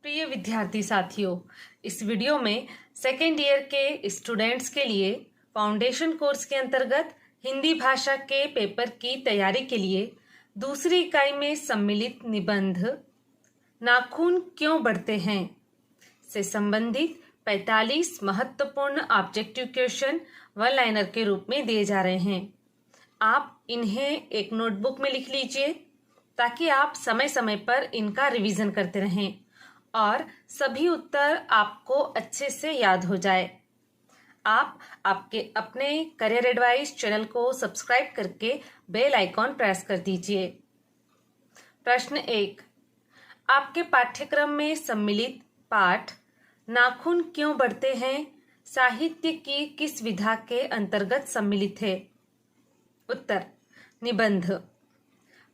प्रिय विद्यार्थी साथियों, इस वीडियो में सेकेंड ईयर के स्टूडेंट्स के लिए फाउंडेशन कोर्स के अंतर्गत हिंदी भाषा के पेपर की तैयारी के लिए दूसरी इकाई में सम्मिलित निबंध नाखून क्यों बढ़ते हैं से संबंधित 45 महत्वपूर्ण ऑब्जेक्टिव क्वेश्चन वन लाइनर के रूप में दिए जा रहे हैं। आप इन्हें एक नोटबुक में लिख लीजिए ताकि आप समय समय पर इनका रिवीजन करते रहें और सभी उत्तर आपको अच्छे से याद हो जाए। आप आपके अपने करियर एडवाइस चैनल को सब्सक्राइब करके बेल आइकॉन प्रेस कर दीजिए। प्रश्न 1, आपके पाठ्यक्रम में सम्मिलित पाठ नाखून क्यों बढ़ते हैं साहित्य की किस विधा के अंतर्गत सम्मिलित है? उत्तर निबंध।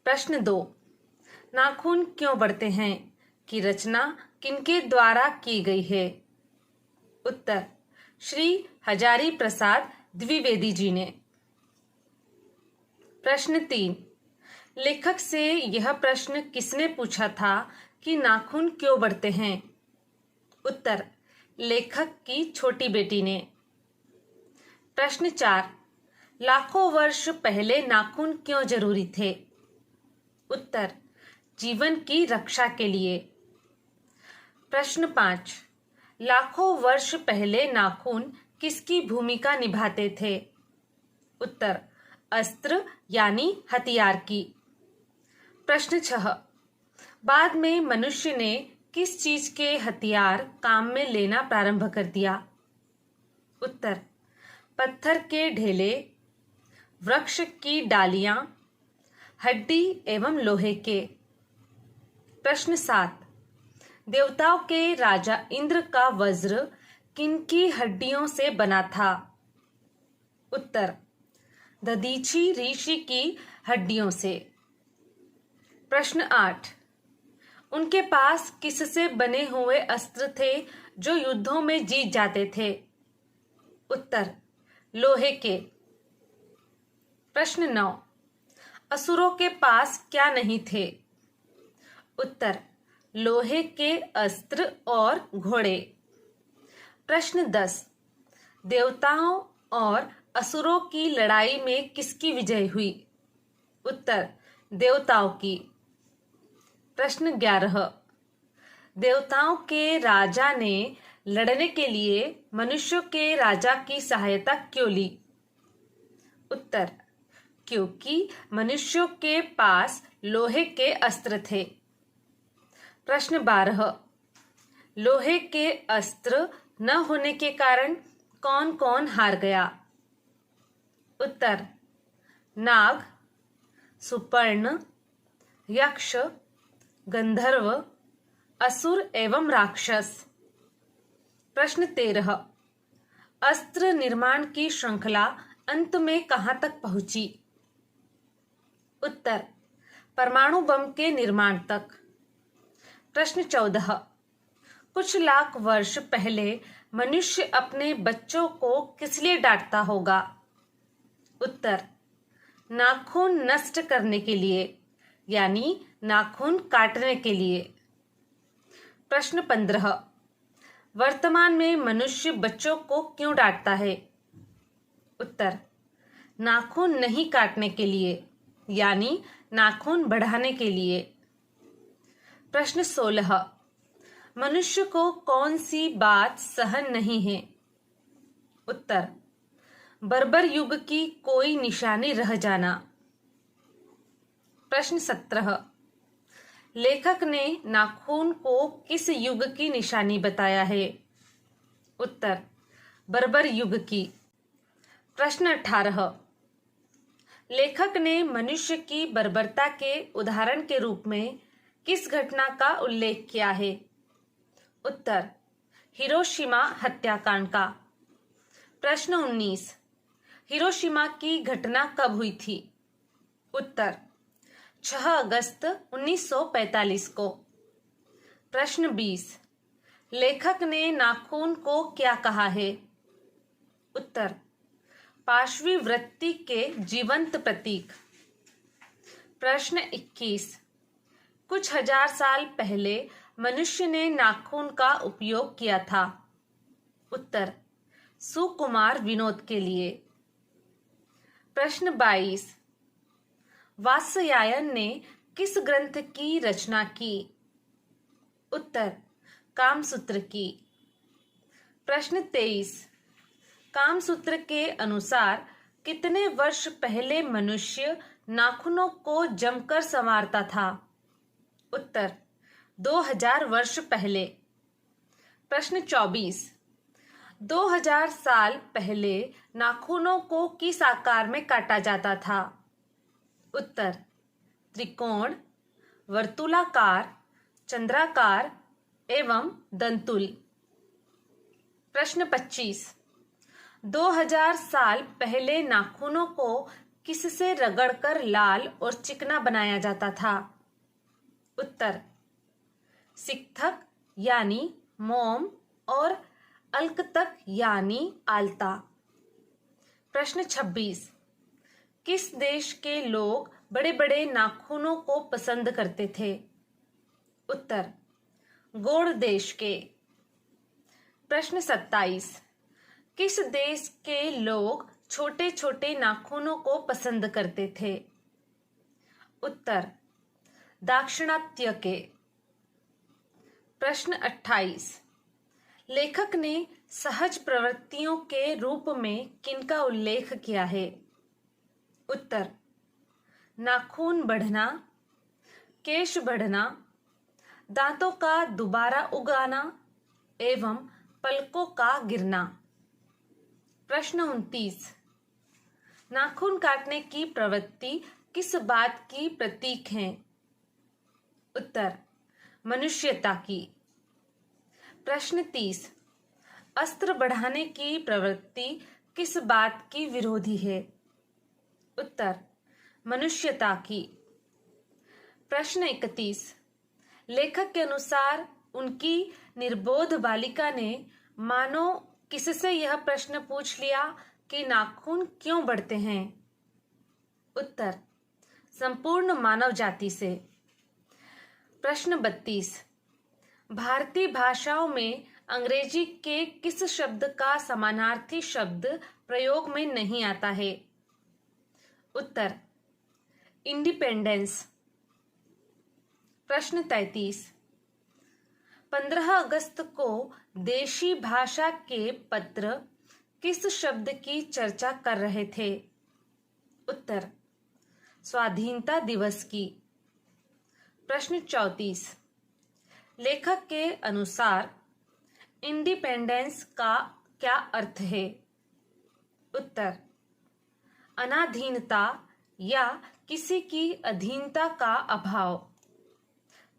प्रश्न 2, नाखून क्यों बढ़ते हैं की रचना किनके द्वारा की गई है? उत्तर श्री हजारी प्रसाद द्विवेदी जी ने। प्रश्न 3, लेखक से यह प्रश्न किसने पूछा था कि नाखून क्यों बढ़ते हैं? उत्तर लेखक की छोटी बेटी ने। प्रश्न 4, लाखों वर्ष पहले नाखून क्यों जरूरी थे? उत्तर जीवन की रक्षा के लिए। प्रश्न 5, लाखों वर्ष पहले नाखून किसकी भूमिका निभाते थे? उत्तर अस्त्र यानी हथियार की। प्रश्न 6, बाद में मनुष्य ने किस चीज के हथियार काम में लेना प्रारंभ कर दिया? उत्तर पत्थर के ढेले, वृक्ष की डालियां, हड्डी एवं लोहे के। प्रश्न 7, देवताओं के राजा इंद्र का वज्र किनकी हड्डियों से बना था? उत्तर दधीची ऋषि की हड्डियों से। प्रश्न 8, उनके पास किससे बने हुए अस्त्र थे जो युद्धों में जीत जाते थे? उत्तर लोहे के। प्रश्न 9, असुरों के पास क्या नहीं थे? उत्तर लोहे के अस्त्र और घोड़े। प्रश्न 10, देवताओं और असुरों की लड़ाई में किसकी विजय हुई? उत्तर देवताओं की। प्रश्न 11, देवताओं के राजा ने लड़ने के लिए मनुष्यों के राजा की सहायता क्यों ली? उत्तर क्योंकि मनुष्यों के पास लोहे के अस्त्र थे। प्रश्न 12, लोहे के अस्त्र न होने के कारण कौन कौन हार गया? उत्तर नाग, सुपर्ण, यक्ष, गंधर्व, असुर एवं राक्षस। प्रश्न 13, अस्त्र निर्माण की श्रृंखला अंत में कहां तक पहुंची? उत्तर परमाणु बम के निर्माण तक। प्रश्न 14, कुछ लाख वर्ष पहले मनुष्य अपने बच्चों को किस लिए डांटता होगा? उत्तर नाखून नष्ट करने के लिए यानी नाखून काटने के लिए। प्रश्न 15, वर्तमान में मनुष्य बच्चों को क्यों डांटता है? उत्तर नाखून नहीं काटने के लिए यानी नाखून बढ़ाने के लिए। प्रश्न 16, मनुष्य को कौन सी बात सहन नहीं है? उत्तर बर्बर युग की कोई निशानी रह जाना। प्रश्न 17, लेखक ने नाखून को किस युग की निशानी बताया है? उत्तर बर्बर युग की। प्रश्न 18, लेखक ने मनुष्य की बर्बरता के उदाहरण के रूप में किस घटना का उल्लेख किया है? उत्तर हिरोशिमा हत्याकांड का। प्रश्न 19, हिरोशिमा की घटना कब हुई थी? उत्तर 6 अगस्त 1945 को। प्रश्न 20, लेखक ने नाखून को क्या कहा है? उत्तर पार्श्वी वृत्ति के जीवंत प्रतीक। प्रश्न 21, कुछ हजार साल पहले मनुष्य ने नाखून का उपयोग किया था? उत्तर, सुकुमार विनोद के लिए। प्रश्न 22, वात्स्यायन ने किस ग्रंथ की रचना की? उत्तर, कामसूत्र की। प्रश्न 23, कामसूत्र के अनुसार कितने वर्ष पहले मनुष्य नाखूनों को जमकर संवारता था? उत्तर, 2000 वर्ष पहले। प्रश्न 24, 2000 साल पहले नाखूनों को किस आकार में काटा जाता था? उत्तर, त्रिकोण, वर्तुलाकार, चंद्राकार एवं दंतुल। प्रश्न 25, 2000 साल पहले नाखूनों को किससे रगड़कर लाल और चिकना बनाया जाता था? उत्तर, सिकथक यानी मोम और अलकतक यानी आलता। प्रश्न 26, किस देश के लोग बड़े बड़े नाखूनों को पसंद करते थे? उत्तर, गौड़ देश के। प्रश्न 27, किस देश के लोग छोटे छोटे नाखूनों को पसंद करते थे? उत्तर, दाक्षिणात्य के। प्रश्न 28, लेखक ने सहज प्रवृत्तियों के रूप में किनका उल्लेख किया है? उत्तर, नाखून बढ़ना, केश बढ़ना, दांतों का दोबारा उगाना एवं पलकों का गिरना। प्रश्न 29, नाखून काटने की प्रवृत्ति किस बात की प्रतीक है? उत्तर, मनुष्यता की। प्रश्न 30, अस्त्र बढ़ाने की प्रवृत्ति किस बात की विरोधी है? उत्तर, मनुष्यता की। प्रश्न 31, लेखक के अनुसार उनकी निर्बोध बालिका ने मानो किससे यह प्रश्न पूछ लिया कि नाखून क्यों बढ़ते हैं? उत्तर, संपूर्ण मानव जाति से। प्रश्न 32, भारतीय भाषाओं में अंग्रेजी के किस शब्द का समानार्थी शब्द प्रयोग में नहीं आता है? उत्तर, इंडिपेंडेंस। प्रश्न 33, 15 अगस्त को देशी भाषा के पत्र किस शब्द की चर्चा कर रहे थे? उत्तर, स्वाधीनता दिवस की। प्रश्न 34, लेखक के अनुसार इंडिपेंडेंस का क्या अर्थ है? उत्तर, अनाधीनता या किसी की अधीनता का अभाव।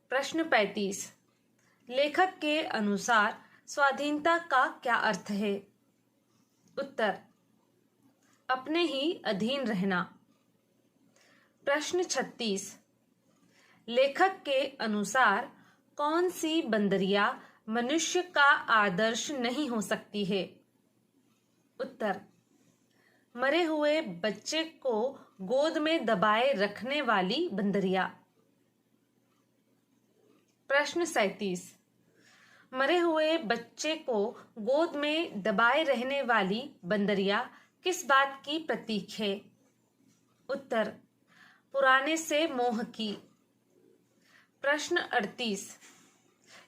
प्रश्न 35, लेखक के अनुसार स्वाधीनता का क्या अर्थ है? उत्तर, अपने ही अधीन रहना। प्रश्न 36, लेखक के अनुसार कौन सी बंदरिया मनुष्य का आदर्श नहीं हो सकती है? उत्तर, मरे हुए बच्चे को गोद में दबाए रखने वाली बंदरिया। प्रश्न 37, मरे हुए बच्चे को गोद में दबाए रहने वाली बंदरिया किस बात की प्रतीक है? उत्तर, पुराने से मोह की। प्रश्न 38,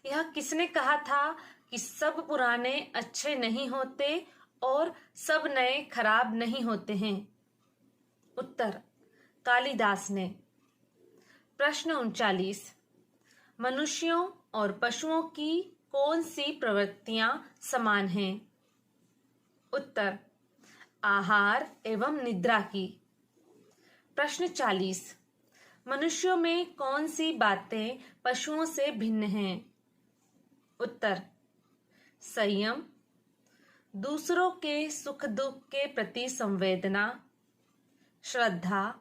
यह किसने कहा था कि सब पुराने अच्छे नहीं होते और सब नए खराब नहीं होते हैं? उत्तर, कालिदास ने। प्रश्न 39, मनुष्यों और पशुओं की कौन सी प्रवृत्तियां समान हैं? उत्तर, आहार एवं निद्रा की। प्रश्न 40, मनुष्यों में कौन सी बातें पशुओं से भिन्न हैं? उत्तर, संयम, दूसरों के सुख दुख के प्रति संवेदना, श्रद्धा,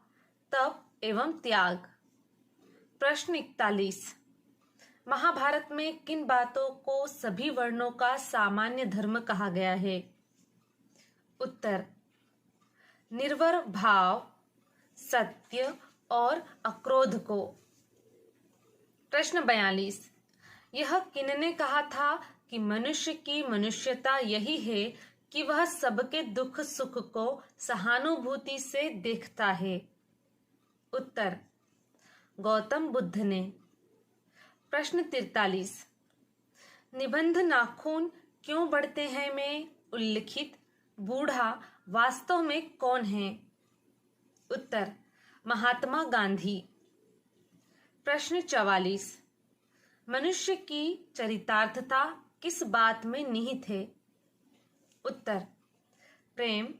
तप एवं त्याग। प्रश्न 41, महाभारत में किन बातों को सभी वर्णों का सामान्य धर्म कहा गया है? उत्तर, निर्भर भाव, सत्य और अक्रोध को। प्रश्न 42, यह किनने कहा था कि मनुष्य की मनुष्यता यही है कि वह सबके दुख सुख को सहानुभूति से देखता है? उत्तर, गौतम बुद्ध ने। प्रश्न 43, निबंध नाखून क्यों बढ़ते हैं में उल्लिखित बूढ़ा वास्तव में कौन है? उत्तर, महात्मा गांधी। प्रश्न 44, मनुष्य की चरितार्थता किस बात में निहित है? उत्तर, प्रेम,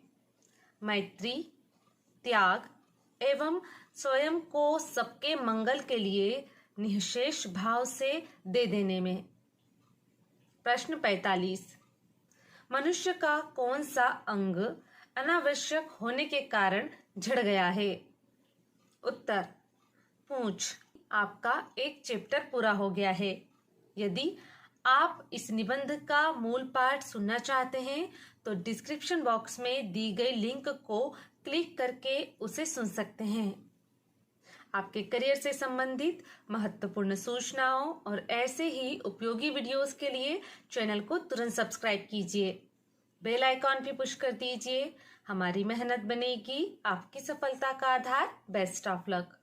मैत्री, त्याग एवं स्वयं को सबके मंगल के लिए निःशेष भाव से दे देने में। प्रश्न 45, मनुष्य का कौन सा अंग अनावश्यक होने के कारण झड़ गया है? उत्तर, पूंछ। आपका एक चैप्टर पूरा हो गया है। यदि आप इस निबंध का मूल पाठ सुनना चाहते हैं तो डिस्क्रिप्शन बॉक्स में दी गई लिंक को क्लिक करके उसे सुन सकते हैं। आपके करियर से संबंधित महत्वपूर्ण सूचनाओं और ऐसे ही उपयोगी वीडियोस के लिए चैनल को तुरंत सब्सक्राइब कीजिए। बेल आइकॉन भी पुश कर दीजिए। हमारी मेहनत बनेगी आपकी सफलता का आधार। Best of luck.